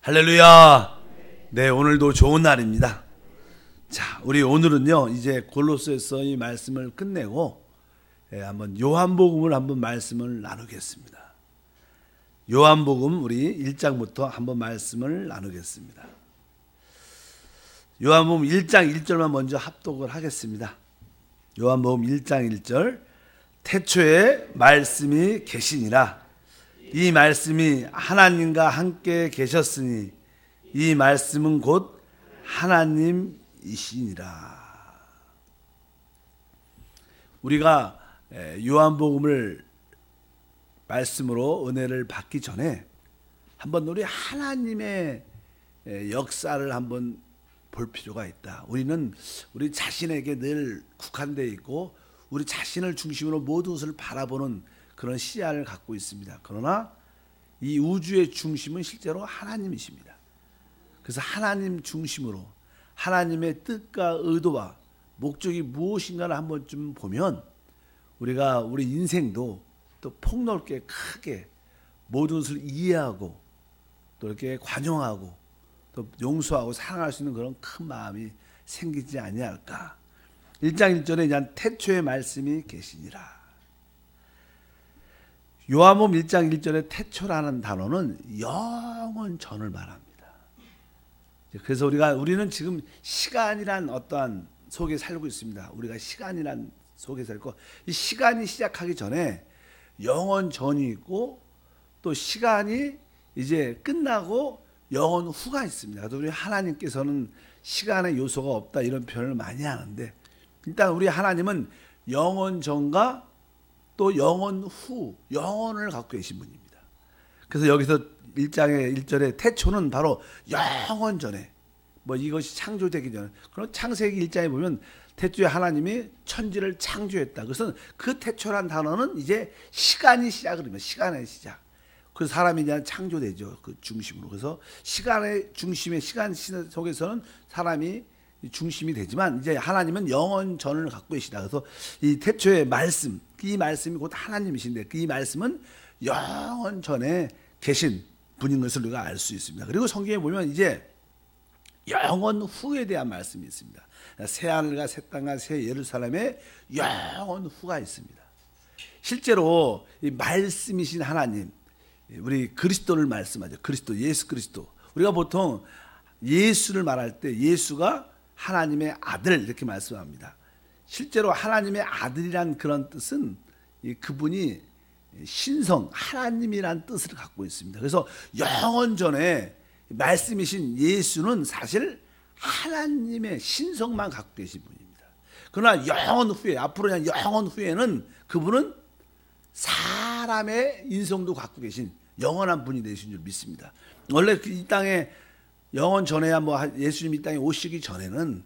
할렐루야. 네, 오늘도 좋은 날입니다. 자, 우리 오늘은요, 이제 골로새서 이 말씀을 끝내고 한번 요한복음을 한번 말씀을 나누겠습니다. 요한복음 우리 1장부터 한번 말씀을 나누겠습니다. 요한복음 1장 1절만 먼저 합독을 하겠습니다. 요한복음 1장 1절. 태초에 말씀이 계시니라. 이 말씀이 하나님과 함께 계셨으니 이 말씀은 곧 하나님이시니라. 우리가 요한복음을 말씀으로 은혜를 받기 전에 한번 우리 하나님의 역사를 한번 볼 필요가 있다. 우리는 우리 자신에게 늘 국한되어 있고 우리 자신을 중심으로 모든 것을 바라보는 그런 시야를 갖고 있습니다. 그러나 이 우주의 중심은 실제로 하나님이십니다. 그래서 하나님 중심으로 하나님의 뜻과 의도와 목적이 무엇인가를 한번 좀 보면 우리가 우리 인생도 또 폭넓게 크게 모든 것을 이해하고 또 이렇게 관용하고 또 용서하고 사랑할 수 있는 그런 큰 마음이 생기지 아니할까. 1장 1절에 이제 태초의 말씀이 계시니라. 요한복음 1장 1절에 태초라는 단어는 영원전을 말합니다. 그래서 우리는 지금 시간이란 어떠한 속에 살고 있습니다. 우리가 시간이란 속에 살고 이 시간이 시작하기 전에 영원전이 있고 또 시간이 이제 끝나고 영원 후가 있습니다. 그래서 우리 하나님께서는 시간의 요소가 없다 이런 표현을 많이 하는데 일단 우리 하나님은 영원전과 또 영원 후, 영원을 갖고 계신 분입니다. 그래서 여기서 1장의 1절에 태초는 바로 영원 전에 이것이 창조되기 전에 그럼 창세기 1장에 보면 태초에 하나님이 천지를 창조했다. 그래서 그 태초란 단어는 이제 시간이 시작을 합니다. 시간의 시작. 그래서 사람이 이제 창조되죠. 그 중심으로. 그래서 시간의 중심의 시간 속에서는 사람이 중심이 되지만 이제 하나님은 영원 전을 갖고 계시다. 그래서 이 태초의 말씀, 이 말씀이 곧 하나님이신데 이 말씀은 영원 전에 계신 분인 것을 우리가 알 수 있습니다. 그리고 성경에 보면 이제 영원 후에 대한 말씀이 있습니다. 새 하늘과 새 땅과 새 예루살렘에 영원 후가 있습니다. 실제로 이 말씀이신 하나님, 우리 그리스도를 말씀하죠. 그리스도, 예수 그리스도. 우리가 보통 예수를 말할 때 예수가 하나님의 아들 이렇게 말씀합니다. 실제로 하나님의 아들이란 그런 뜻은 그분이 신성 하나님이란 뜻을 갖고 있습니다. 그래서 영원 전에 말씀이신 예수는 사실 하나님의 신성만 갖고 계신 분입니다. 그러나 영원 후에 앞으로 영원 후에는 그분은 사람의 인성도 갖고 계신 영원한 분이 되신 줄 믿습니다. 원래 이 땅에 영원 전에야 예수님이 이 땅에 오시기 전에는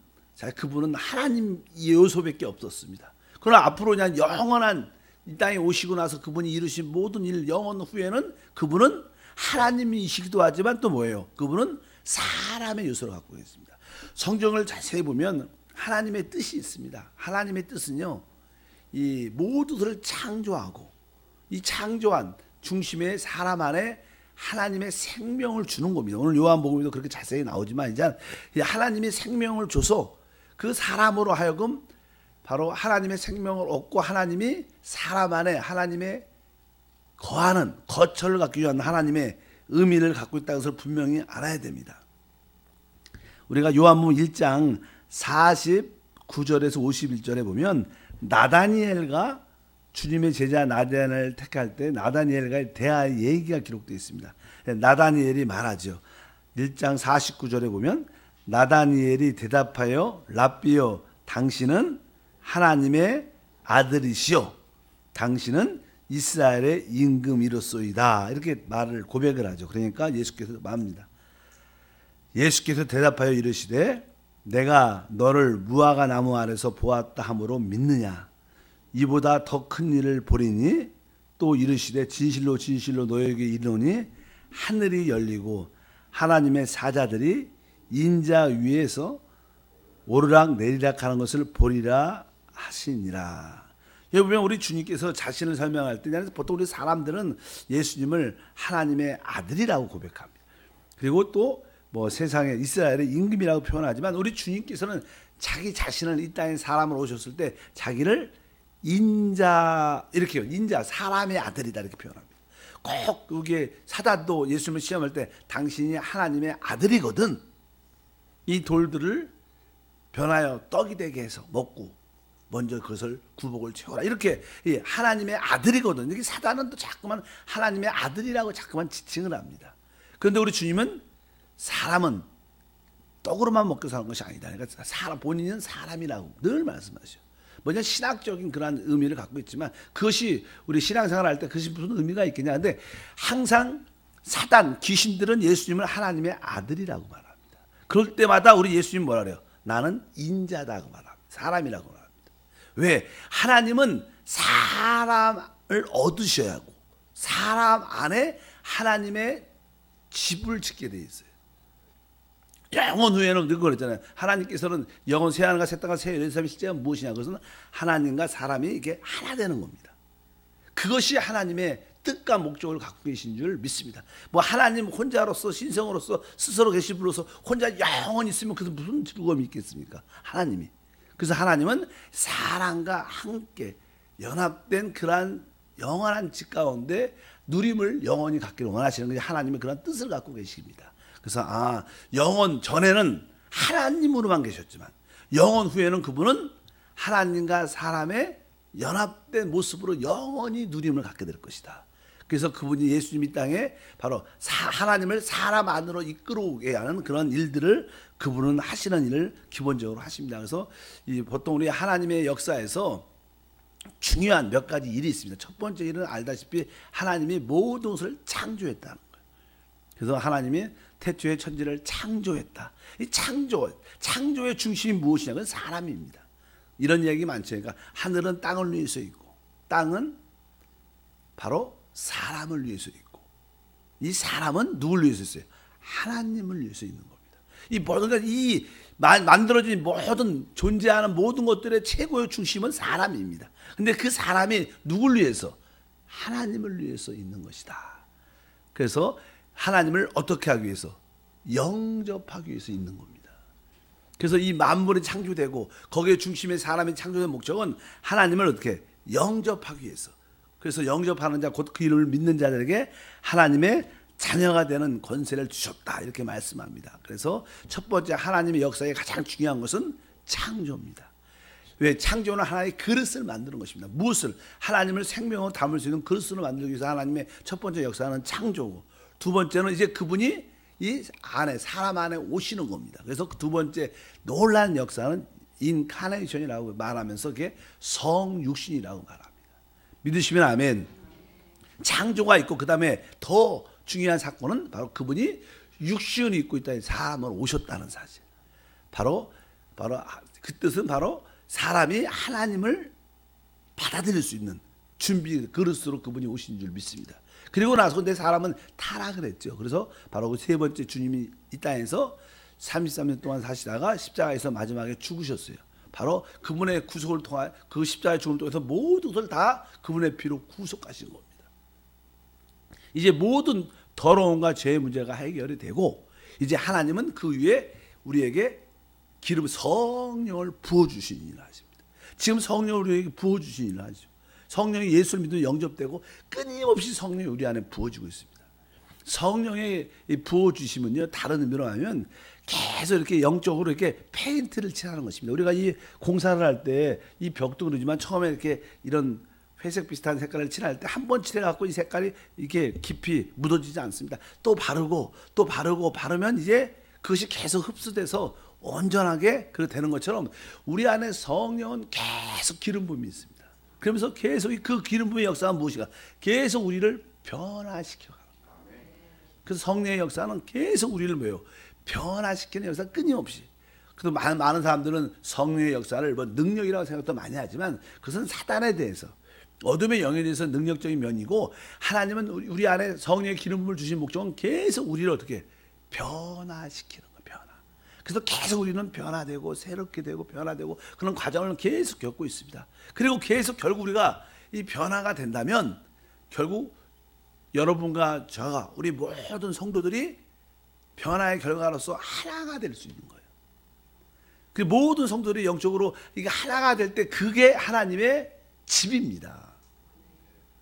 그분은 하나님 요소밖에 없었습니다. 그러나 앞으로 영원한 이 땅에 오시고 나서 그분이 이루신 모든 일 영원 후에는 그분은 하나님이시기도 하지만 또 뭐예요? 그분은 사람의 요소를 갖고 있습니다. 성경을 자세히 보면 하나님의 뜻이 있습니다. 하나님의 뜻은요, 이 모두를 창조하고 이 창조한 중심의 사람 안에 하나님의 생명을 주는 겁니다. 오늘 요한복음에도 그렇게 자세히 나오지만 이제 하나님의 생명을 줘서 그 사람으로 하여금 바로 하나님의 생명을 얻고 하나님이 사람 안에 하나님의 거하는 거처를 갖기 위한 하나님의 의미를 갖고 있다는 것을 분명히 알아야 됩니다. 우리가 요한복음 1장 49절에서 51절에 보면 나다니엘과 주님의 제자 나다니엘을 택할 때 나다니엘과의 대화 얘기가 기록되어 있습니다. 나다니엘이 말하죠. 1장 49절에 보면 나다니엘이 대답하여 랍비여 당신은 하나님의 아들이시오. 당신은 이스라엘의 임금이로소이다. 이렇게 말을 고백을 하죠. 그러니까 예수께서 말합니다. 예수께서 대답하여 이르시되 내가 너를 무화과 나무 아래서 보았다 함으로 믿느냐. 이보다 더 큰 일을 보리니 또 이르시되 진실로 진실로 너에게 이르노니 하늘이 열리고 하나님의 사자들이 인자 위에서 오르락 내리락 하는 것을 보리라 하시니라. 여기 보면 우리 주님께서 자신을 설명할 때 보통 우리 사람들은 예수님을 하나님의 아들이라고 고백합니다. 그리고 또 뭐 세상에 이스라엘의 임금이라고 표현하지만 우리 주님께서는 자기 자신을 이 땅에 사람으로 오셨을 때 자기를 인자 이렇게요. 인자 사람의 아들이다 이렇게 표현합니다. 꼭 그게 사단도 예수님을 시험할 때 당신이 하나님의 아들이거든. 이 돌들을 변하여 떡이 되게 해서 먹고 먼저 그것을 구복을 채워라. 이렇게 하나님의 아들이거든. 이게 사단은 또 자꾸만 하나님의 아들이라고 자꾸만 지칭을 합니다. 그런데 우리 주님은 사람은 떡으로만 먹고 사는 것이 아니다. 그러니까 사람 본인은 사람이라고 늘 말씀하셔요. 뭐냐 신학적인 그런 의미를 갖고 있지만 그것이 우리 신앙생활 할 때 그것이 무슨 의미가 있겠냐. 근데 항상 사단 귀신들은 예수님을 하나님의 아들이라고 말합니다. 그럴 때마다 우리 예수님 뭐라 그래요? 나는 인자다고 말합니다. 사람이라고 말합니다. 왜? 하나님은 사람을 얻으셔야 하고 사람 안에 하나님의 집을 짓게 돼 있어요. 영원 후에는 늘 그랬잖아요. 하나님께서는 영원 새 하늘과 새 땅과 새 예루살렘의 실제가 무엇이냐? 그것은 하나님과 사람이 이게 하나 되는 겁니다. 그것이 하나님의 뜻과 목적을 갖고 계신 줄 믿습니다. 뭐 하나님 혼자로서 신성으로서 스스로 계신 분으로서 혼자 영원히 있으면 그래서 무슨 즐거움이 있겠습니까? 하나님이. 그래서 하나님은 사람과 함께 연합된 그러한 영원한 집 가운데 누림을 영원히 갖기를 원하시는 것이 하나님의 그런 뜻을 갖고 계십니다. 그래서 영원 전에는 하나님으로만 계셨지만 영원 후에는 그분은 하나님과 사람의 연합된 모습으로 영원히 누림을 갖게 될 것이다. 그래서 그분이 예수님 이 땅에 바로 하나님을 사람 안으로 이끌어오게 하는 그런 일들을 그분은 하시는 일을 기본적으로 하십니다. 그래서 보통 우리 하나님의 역사에서 중요한 몇 가지 일이 있습니다. 첫 번째 일은 알다시피 하나님이 모든 것을 창조했다는 거예요. 그래서 하나님이 태초에 천지를 창조했다. 이 창조의 중심이 무엇이냐? 그건 사람입니다. 이런 얘기 많죠. 그러니까 하늘은 땅을 위해서 있고 땅은 바로 사람을 위해서 있고 이 사람은 누굴 위해서 있어요? 하나님을 위해서 있는 겁니다. 이 모든 이 만들어진 모든 존재하는 모든 것들의 최고의 중심은 사람입니다. 근데 그 사람이 누굴 위해서? 하나님을 위해서 있는 것이다. 그래서 하나님을 어떻게 하기 위해서? 영접하기 위해서 있는 겁니다. 그래서 이 만물이 창조되고 거기에 중심에 사람이 창조된 목적은 하나님을 어떻게? 영접하기 위해서. 그래서 영접하는 자 곧 그 이름을 믿는 자들에게 하나님의 자녀가 되는 권세를 주셨다 이렇게 말씀합니다. 그래서 첫 번째 하나님의 역사에 가장 중요한 것은 창조입니다. 왜? 창조는 하나의 그릇을 만드는 것입니다. 무엇을? 하나님을 생명으로 담을 수 있는 그릇을 만들기 위해서 하나님의 첫 번째 역사는 창조고 두 번째는 이제 그분이 이 안에 사람 안에 오시는 겁니다. 그래서 그 두 번째 놀라운 역사는 인카네이션이라고 말하면서 그게 성육신이라고 말합니다. 믿으시면 아멘. 창조가 있고 그 다음에 더 중요한 사건은 바로 그분이 육신이 입고 있다는 사람으로 오셨다는 사실. 바로 그 뜻은 바로 사람이 하나님을 받아들일 수 있는 준비 그릇으로 그분이 오신 줄 믿습니다. 그리고 나서 근데 사람은 타락을 했죠. 그래서 바로 그 세 번째 주님이 이 땅에서 33년 동안 사시다가 십자가에서 마지막에 죽으셨어요. 바로 그분의 구속을 통해 그 십자가의 죽음을 통해서 모든 것을 다 그분의 피로 구속하신 겁니다. 이제 모든 더러움과 죄의 문제가 해결이 되고 이제 하나님은 그 위에 우리에게 기름 성령을 부어주신 일을 하십니다. 지금 성령을 우리에게 부어주신 일을 하죠. 성령이 예수를 믿으면 영접되고 끊임없이 성령이 우리 안에 부어지고 있습니다. 성령의 부어주심은요, 다른 의미로 하면 계속 이렇게 영적으로 이렇게 페인트를 칠하는 것입니다. 우리가 이 공사를 할 때 이 벽도 그러지만 처음에 이렇게 이런 회색 비슷한 색깔을 칠할 때 한 번 칠해갖고 이 색깔이 이렇게 깊이 묻어지지 않습니다. 또 바르고 또 바르고 바르면 이제 그것이 계속 흡수돼서 온전하게 그렇게 되는 것처럼 우리 안에 성령은 계속 기름 부음이 있습니다. 그러면서 계속 그 기름 부음의 역사가 무엇인가? 계속 우리를 변화시켜 가는 거예요. 그래서 성령의 역사는 계속 우리를 뭐예요? 변화시키는 역사가 끊임없이. 그래서 많은 사람들은 성령의 역사를 뭐 능력이라고 생각도 많이 하지만 그것은 사단에 대해서 어둠의 영에 대해서 능력적인 면이고 하나님은 우리 안에 성령의 기름 부음을 주신 목적은 계속 우리를 어떻게 변화시키는 거예요. 그래서 계속 우리는 변화되고 새롭게 되고 변화되고 그런 과정을 계속 겪고 있습니다. 그리고 계속 결국 우리가 이 변화가 된다면 결국 여러분과 저가 우리 모든 성도들이 변화의 결과로서 하나가 될 수 있는 거예요. 그 모든 성도들이 영적으로 이게 하나가 될 때 그게 하나님의 집입니다.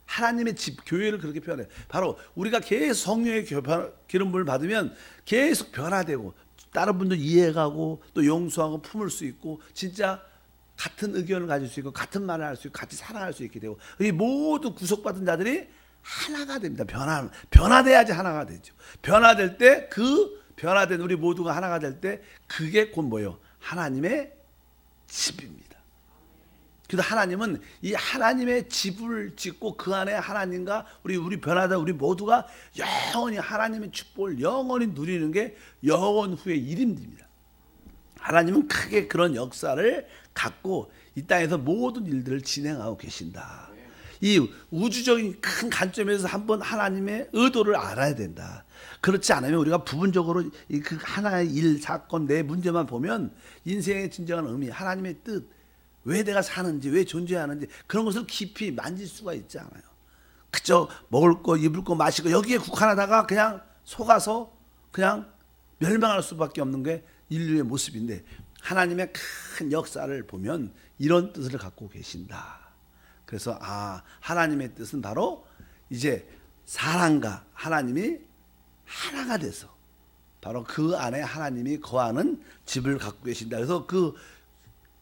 하나님의 집, 교회를 그렇게 표현해요. 바로 우리가 계속 성령의 기름부를 받으면 계속 변화되고 다른 분도 이해가고 또 용서하고 품을 수 있고 진짜 같은 의견을 가질 수 있고 같은 말을 할 수 있고 같이 사랑할 수 있게 되고 이 모든 구속받은 자들이 하나가 됩니다. 변화돼야지 하나가 되죠. 변화될 때 그 변화된 우리 모두가 하나가 될 때 그게 곧 뭐예요? 하나님의 집입니다. 그래서 하나님은 이 하나님의 집을 짓고 그 안에 하나님과 우리 변화다 우리 모두가 영원히 하나님의 축복을 영원히 누리는 게 영원 후의 일입니다. 하나님은 크게 그런 역사를 갖고 이 땅에서 모든 일들을 진행하고 계신다. 이 우주적인 큰 관점에서 한번 하나님의 의도를 알아야 된다. 그렇지 않으면 우리가 부분적으로 그 하나의 일, 사건, 내 문제만 보면 인생의 진정한 의미, 하나님의 뜻, 왜 내가 사는지, 왜 존재하는지 그런 것을 깊이 만질 수가 있지 않아요. 그저 먹을 거, 입을 거, 마실 거 여기에 국한하다가 그냥 속아서 그냥 멸망할 수밖에 없는 게 인류의 모습인데 하나님의 큰 역사를 보면 이런 뜻을 갖고 계신다. 그래서 하나님의 뜻은 바로 이제 사람과 하나님이 하나가 돼서 바로 그 안에 하나님이 거하는 집을 갖고 계신다. 그래서 그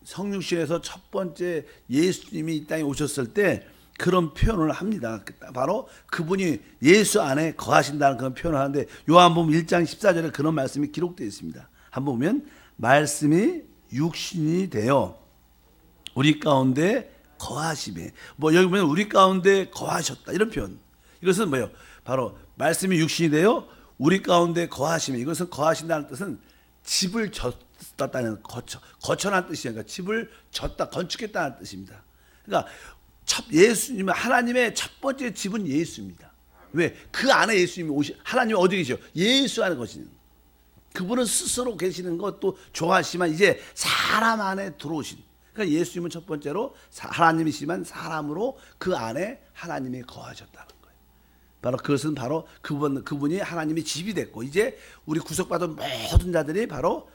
성육신에서 첫 번째 예수님이 이 땅에 오셨을 때 그런 표현을 합니다. 바로 그분이 예수 안에 거하신다는 그런 표현을 하는데 요한복음 1장 14절에 그런 말씀이 기록되어 있습니다. 한번 보면 말씀이 육신이 되어 우리 가운데 거하심에 여기 보면 우리 가운데 거하셨다 이런 표현. 이것은 뭐예요? 바로 말씀이 육신이 되어 우리 가운데 거하심에 이것은 거하신다는 뜻은 집을 졌다는 거처라는 뜻이에요. 그러니까 집을 졌다 건축했다는 뜻입니다. 그러니까 예수님은 하나님의 첫 번째 집은 예수입니다. 왜? 그 안에 예수님이 하나님이 어디 계셔? 예수 안에 거시는 그분은 스스로 계시는 것도 좋아하시지만 이제 사람 안에 들어오신 그러니까 예수님은 첫 번째로 하나님이시지만 사람으로 그 안에 하나님이 거하셨다는 거예요. 바로 그것은 바로 그분이 하나님의 집이 됐고 이제 우리 구속받은 모든 자들이 바로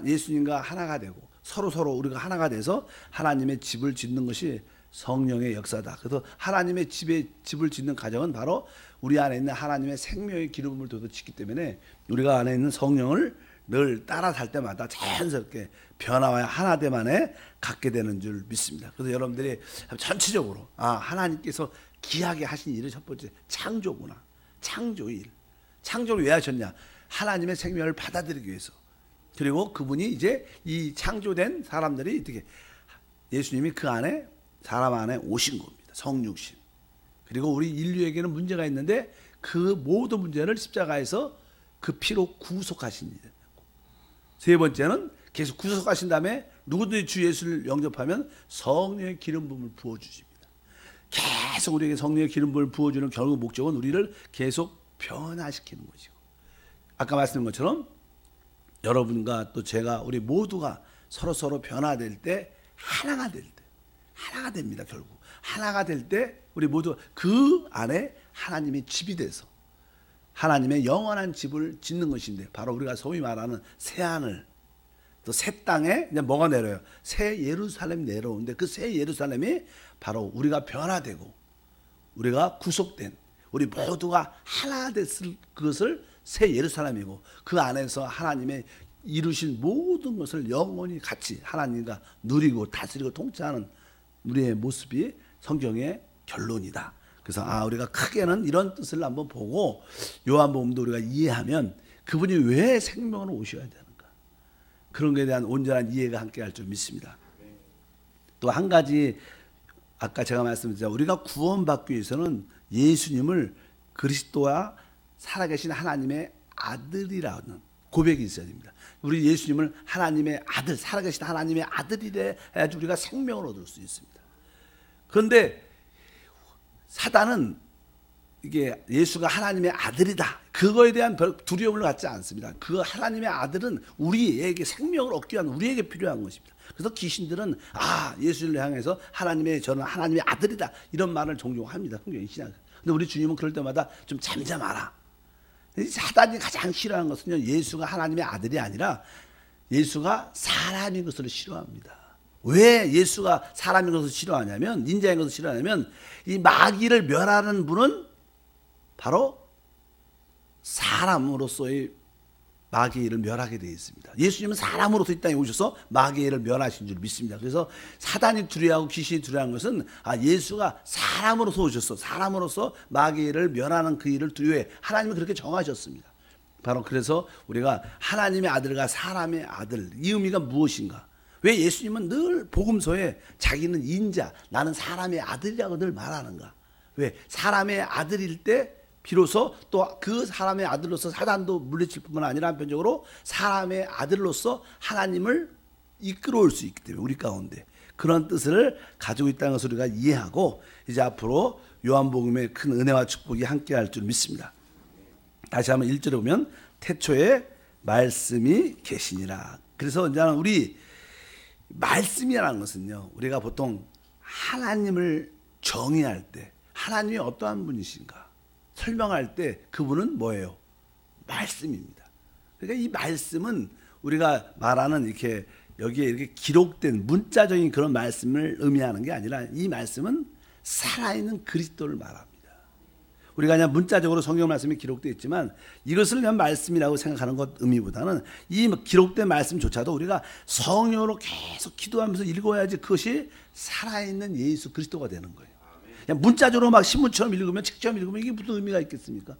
예수님과 하나가 되고 서로 우리가 하나가 돼서 하나님의 집을 짓는 것이 성령의 역사다. 그래서 하나님의 집을 짓는 과정은 바로 우리 안에 있는 하나님의 생명의 기름을 둬서 짓기 때문에 우리가 안에 있는 성령을 늘 따라 살 때마다 자연스럽게 변화와 하나됨만에 갖게 되는 줄 믿습니다. 그래서 여러분들이 전체적으로 하나님께서 귀하게 하신 일이 첫 번째 창조구나. 창조일. 창조를 왜 하셨냐? 하나님의 생명을 받아들이기 위해서. 그리고 그분이 이제 이 창조된 사람들이 어떻게 예수님이 그 안에 사람 안에 오신 겁니다. 성육신. 그리고 우리 인류에게는 문제가 있는데 그 모든 문제를 십자가에서 그 피로 구속하신 일. 세 번째는 계속 구속하신 다음에 누구든지 주 예수를 영접하면 성령의 기름 부음을 부어주십니다. 계속 우리에게 성령의 기름 부음을 부어주는 결국 목적은 우리를 계속 변화시키는 것이고 아까 말씀드린 것처럼 여러분과 또 제가 우리 모두가 서로 변화될 때 하나가 됩니다. 결국 하나가 될 때 우리 모두 그 안에 하나님의 집이 돼서 하나님의 영원한 집을 짓는 것인데 바로 우리가 소위 말하는 새 하늘 또 새 땅에 이제 뭐가 내려요? 새 예루살렘 내려오는데 그 새 예루살렘이 바로 우리가 변화되고 우리가 구속된 우리 모두가 하나 됐을 그것을 새 예루살렘이고 그 안에서 하나님의 이루신 모든 것을 영원히 같이 하나님과 누리고 다스리고 통치하는 우리의 모습이 성경의 결론이다. 그래서 우리가 크게는 이런 뜻을 한번 보고 요한복음도 우리가 이해하면 그분이 왜 생명으로 오셔야 되는가 그런 것에 대한 온전한 이해가 함께 할 줄 믿습니다. 또 한 가지 아까 제가 말씀드렸죠. 우리가 구원받기 위해서는 예수님을 그리스도와 살아계신 하나님의 아들이라는 고백이 있어야 됩니다. 우리 예수님을 하나님의 아들, 살아계신 하나님의 아들이래야지 우리가 생명을 얻을 수 있습니다. 그런데 사단은 이게 예수가 하나님의 아들이다. 그거에 대한 두려움을 갖지 않습니다. 그 하나님의 아들은 우리에게 생명을 얻기 위한 우리에게 필요한 것입니다. 그래서 귀신들은 예수를 향해서 저는 하나님의 아들이다. 이런 말을 종종 합니다. 성경 신약. 근데 우리 주님은 그럴 때마다 좀 잠잠하라. 사단이 가장 싫어하는 것은요, 예수가 하나님의 아들이 아니라 예수가 사람인 것을 싫어합니다. 왜 예수가 사람인 것을 싫어하냐면, 인자인 것을 싫어하냐면, 이 마귀를 멸하는 분은 바로 사람으로서의 마귀를 멸하게 되어 있습니다. 예수님은 사람으로서 이 땅에 오셔서 마귀를 멸하신 줄 믿습니다. 그래서 사단이 두려워하고 귀신이 두려워하는 것은 예수가 사람으로서 오셔서 사람으로서 마귀를 멸하는 그 일을 두려워해. 하나님이 그렇게 정하셨습니다. 바로 그래서 우리가 하나님의 아들과 사람의 아들, 이 의미가 무엇인가? 왜 예수님은 늘 복음서에 자기는 인자, 나는 사람의 아들이라고 늘 말하는가? 왜? 사람의 아들일 때 비로소 또 그 사람의 아들로서 사단도 물리칠 뿐만 아니라 한편적으로 사람의 아들로서 하나님을 이끌어올 수 있기 때문에 우리 가운데 그런 뜻을 가지고 있다는 것을 우리가 이해하고 이제 앞으로 요한복음의 큰 은혜와 축복이 함께할 줄 믿습니다. 다시 한번 1절에 보면 태초에 말씀이 계시니라. 그래서 이제는 우리 말씀이라는 것은요, 우리가 보통 하나님을 정의할 때 하나님이 어떠한 분이신가 설명할 때 그분은 뭐예요? 말씀입니다. 그러니까 이 말씀은 우리가 말하는 이렇게 여기에 이렇게 기록된 문자적인 그런 말씀을 의미하는 게 아니라 이 말씀은 살아있는 그리스도를 말합니다. 우리가 그냥 문자적으로 성경 말씀이 기록되어 있지만 이것을 그냥 말씀이라고 생각하는 것 의미보다는 이 기록된 말씀조차도 우리가 성령으로 계속 기도하면서 읽어야지 그것이 살아있는 예수 그리스도가 되는 거예요. 그냥 문자적으로 막 신문처럼 읽으면 책처럼 읽으면 이게 무슨 의미가 있겠습니까?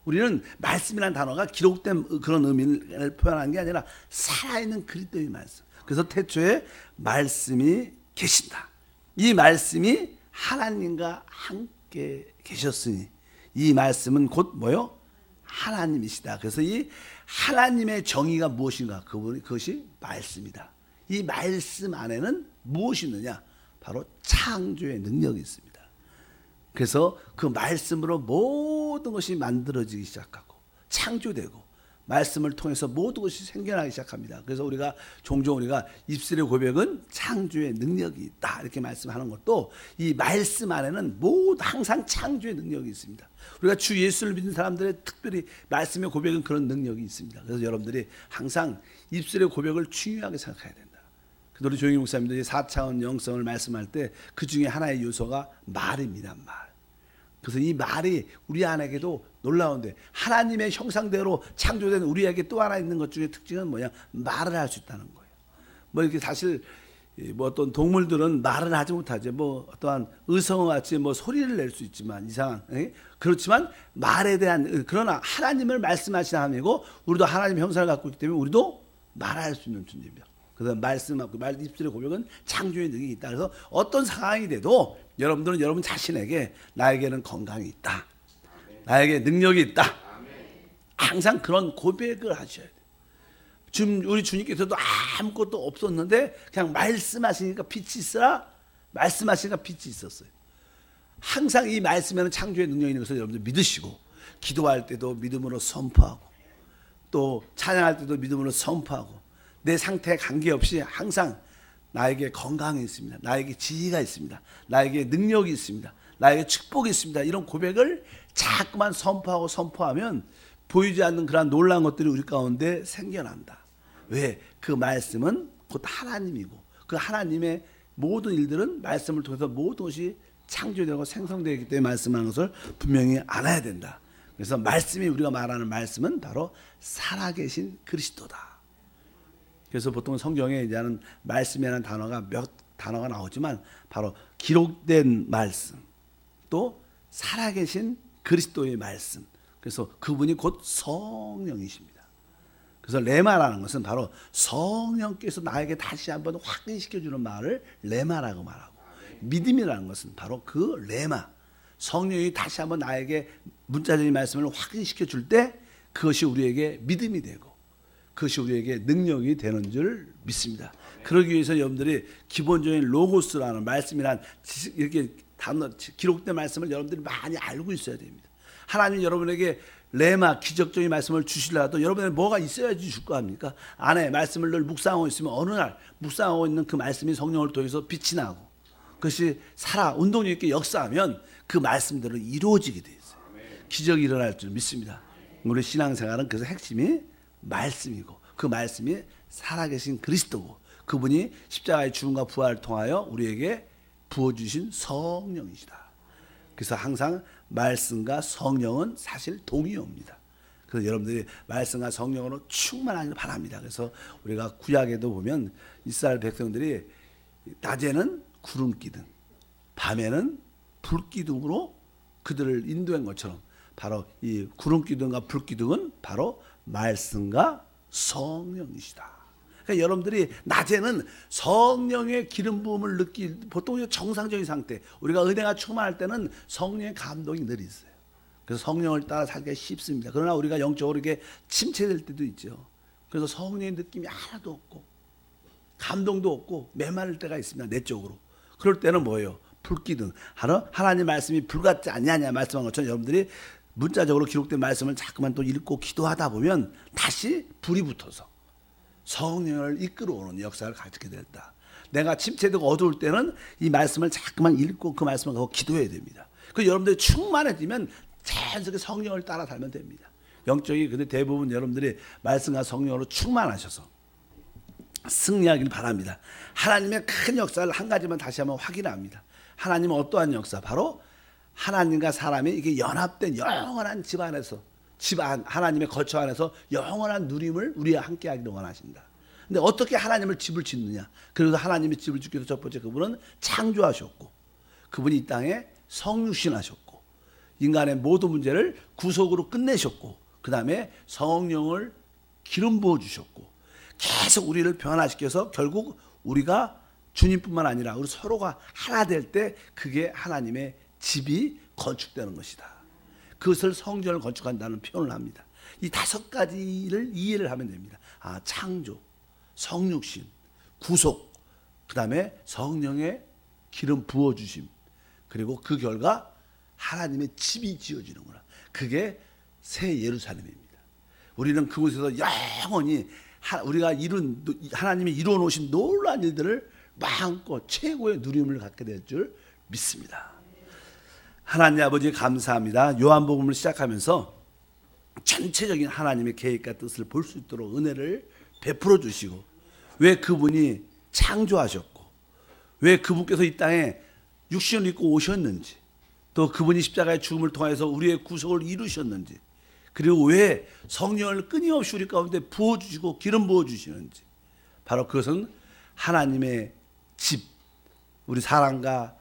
우리는 말씀이라는 단어가 기록된 그런 의미를 표현하는 게 아니라 살아있는 그리스도의 말씀. 그래서 태초에 말씀이 계신다. 이 말씀이 하나님과 함께 계셨으니 이 말씀은 곧 뭐요? 하나님이시다. 그래서 이 하나님의 정의가 무엇인가? 그것이 말씀이다. 이 말씀 안에는 무엇이 있느냐? 바로 창조의 능력이 있습니다. 그래서 그 말씀으로 모든 것이 만들어지기 시작하고 창조되고 말씀을 통해서 모든 것이 생겨나기 시작합니다. 그래서 우리가 종종 우리가 입술의 고백은 창조의 능력이 있다 이렇게 말씀하는 것도 이 말씀 안에는 항상 창조의 능력이 있습니다. 우리가 주 예수를 믿는 사람들의 특별히 말씀의 고백은 그런 능력이 있습니다. 그래서 여러분들이 항상 입술의 고백을 중요하게 생각해야 된다. 그래서 우리 조영희 목사님들이 4차원 영성을 말씀할 때 그 중에 하나의 요소가 말입니다. 말. 그래서 이 말이 우리 안에게도 놀라운데 하나님의 형상대로 창조된 우리에게 또 하나 있는 것 중에 특징은 뭐냐? 말을 할 수 있다는 거예요. 뭐 이렇게 사실 뭐 어떤 동물들은 말을 하지 못하죠. 뭐 어떠한 의성어 같이 뭐 소리를 낼 수 있지만 이상한 그렇지만 말에 대한 그러나 하나님을 말씀하시는 하나님이고 우리도 하나님 형상을 갖고 있기 때문에 우리도 말할 수 있는 존재입니다. 그래서 말씀하고 말 입술의 고백은 창조의 능력이 있다. 그래서 어떤 상황이 돼도 여러분들은 여러분 자신에게 나에게는 건강이 있다. 나에게 능력이 있다. 항상 그런 고백을 하셔야 돼요. 지금 우리 주님께서도 아무것도 없었는데 그냥 말씀하시니까 빛이 있으라. 말씀하시니까 빛이 있었어요. 항상 이 말씀에는 창조의 능력이 있는 것을 여러분들 믿으시고 기도할 때도 믿음으로 선포하고 또 찬양할 때도 믿음으로 선포하고 내 상태에 관계없이 항상 나에게 건강이 있습니다. 나에게 지혜가 있습니다. 나에게 능력이 있습니다. 나에게 축복이 있습니다. 이런 고백을 자꾸만 선포하면 보이지 않는 그런 놀라운 것들이 우리 가운데 생겨난다. 왜? 그 말씀은 곧 하나님이고 그 하나님의 모든 일들은 말씀을 통해서 모든 것이 창조되고 생성되기 때문에 말씀하는 것을 분명히 알아야 된다. 그래서 말씀이 우리가 말하는 말씀은 바로 살아계신 그리스도다. 그래서 보통 성경에 이제는 말씀이라는 단어가 몇 단어가 나오지만 바로 기록된 말씀 또 살아계신 그리스도의 말씀. 그래서 그분이 곧 성령이십니다. 그래서 레마라는 것은 바로 성령께서 나에게 다시 한번 확인시켜주는 말을 레마라고 말하고 믿음이라는 것은 바로 그 레마 성령이 다시 한번 나에게 문자적인 말씀을 확인시켜 줄 때 그것이 우리에게 믿음이 되고 그것이 우리에게 능력이 되는 줄 믿습니다. 그러기 위해서 여러분들이 기본적인 로고스라는 말씀이란 이렇게 단어 기록된 말씀을 여러분들이 많이 알고 있어야 됩니다. 하나님 여러분에게 레마 기적적인 말씀을 주시려도 여러분에게 뭐가 있어야지 줄 거 아닙니까? 안에 말씀을 늘 묵상하고 있으면 어느 날 묵상하고 있는 그 말씀이 성령을 통해서 빛이 나고 그것이 운동력 있게 역사하면 그 말씀대로 이루어지게 돼 있어요. 기적이 일어날 줄 믿습니다. 우리 신앙생활은 그래서 핵심이 말씀이고 그 말씀이 살아계신 그리스도고 그분이 십자가의 죽음과 부활을 통하여 우리에게 부어주신 성령이시다. 그래서 항상 말씀과 성령은 사실 동의어입니다. 그래서 여러분들이 말씀과 성령으로 충만하기를 바랍니다. 그래서 우리가 구약에도 보면 이스라엘 백성들이 낮에는 구름 기둥, 밤에는 불 기둥으로 그들을 인도한 것처럼 바로 이 구름 기둥과 불 기둥은 바로 말씀과 성령이시다. 그러니까 여러분들이 낮에는 성령의 기름 부음을 보통 정상적인 상태, 우리가 은혜가 충만할 때는 성령의 감동이 늘 있어요. 그래서 성령을 따라 살기가 쉽습니다. 그러나 우리가 영적으로 이렇게 침체될 때도 있죠. 그래서 성령의 느낌이 하나도 없고 감동도 없고 메마를 때가 있습니다. 내적으로. 그럴 때는 뭐예요? 불기둥. 하나님 말씀이 불 같지 않냐냐 말씀한 것처럼 여러분들이 문자적으로 기록된 말씀을 자꾸만 또 읽고 기도하다 보면 다시 불이 붙어서 성령을 이끌어오는 역사를 가지게 됐다. 내가 침체되고 어두울 때는 이 말씀을 자꾸만 읽고 그 말씀을 갖고 기도해야 됩니다. 그 여러분들이 충만해지면 자연스럽게 성령을 따라 살면 됩니다. 영적이 근데 대부분 여러분들이 말씀과 성령으로 충만하셔서 승리하길 바랍니다. 하나님의 큰 역사를 한 가지만 다시 한번 확인합니다. 하나님은 어떠한 역사? 바로 하나님과 사람이 이게 연합된 영원한 집안 하나님의 거처 안에서 영원한 누림을 우리와 함께 하기를 원하신다. 근데 어떻게 하나님을 집을 짓느냐? 그래서 하나님의 집을 짓기 위해서 첫 번째 그분은 창조하셨고 그분이 이 땅에 성육신하셨고 인간의 모든 문제를 구속으로 끝내셨고 그 다음에 성령을 기름 부어 주셨고 계속 우리를 변화시켜서 결국 우리가 주님뿐만 아니라 우리 서로가 하나 될 때 그게 하나님의 집이 건축되는 것이다. 그것을 성전을 건축한다는 표현을 합니다. 이 5가지를 이해를 하면 됩니다. 창조, 성육신, 구속, 그 다음에 성령의 기름 부어주심, 그리고 그 결과 하나님의 집이 지어지는구나. 그게 새 예루살렘입니다. 우리는 그곳에서 영원히 우리가 하나님이 이루어 놓으신 놀라운 일들을 마음껏 최고의 누림을 갖게 될 줄 믿습니다. 하나님 아버지 감사합니다. 요한복음을 시작하면서 전체적인 하나님의 계획과 뜻을 볼 수 있도록 은혜를 베풀어 주시고 왜 그분이 창조하셨고 왜 그분께서 이 땅에 육신을 입고 오셨는지 또 그분이 십자가의 죽음을 통해서 우리의 구속을 이루셨는지 그리고 왜 성령을 끊임없이 우리 가운데 부어주시고 기름 부어주시는지 바로 그것은 하나님의 집 우리 사랑과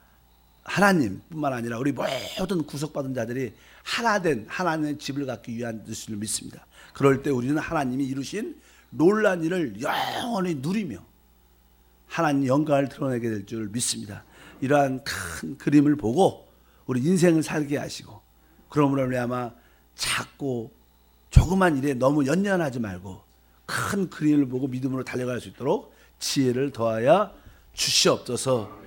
하나님뿐만 아니라 우리 모든 구속받은 자들이 하나된 하나님의 집을 갖기 위한 뜻을 믿습니다. 그럴 때 우리는 하나님이 이루신 놀라운 일을 영원히 누리며 하나님 영광을 드러내게 될 줄 믿습니다. 이러한 큰 그림을 보고 우리 인생을 살게 하시고 그러므로 말미암아 작고 조그만 일에 너무 연연하지 말고 큰 그림을 보고 믿음으로 달려갈 수 있도록 지혜를 더하여 주시옵소서.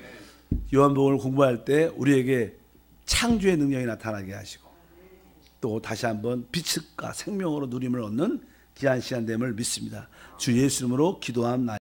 요한복음을 공부할 때 우리에게 창조의 능력이 나타나게 하시고 또 다시 한번 빛과 생명으로 누림을 얻는 귀한 시간 됨을 믿습니다. 주 예수 이름으로 기도합니다.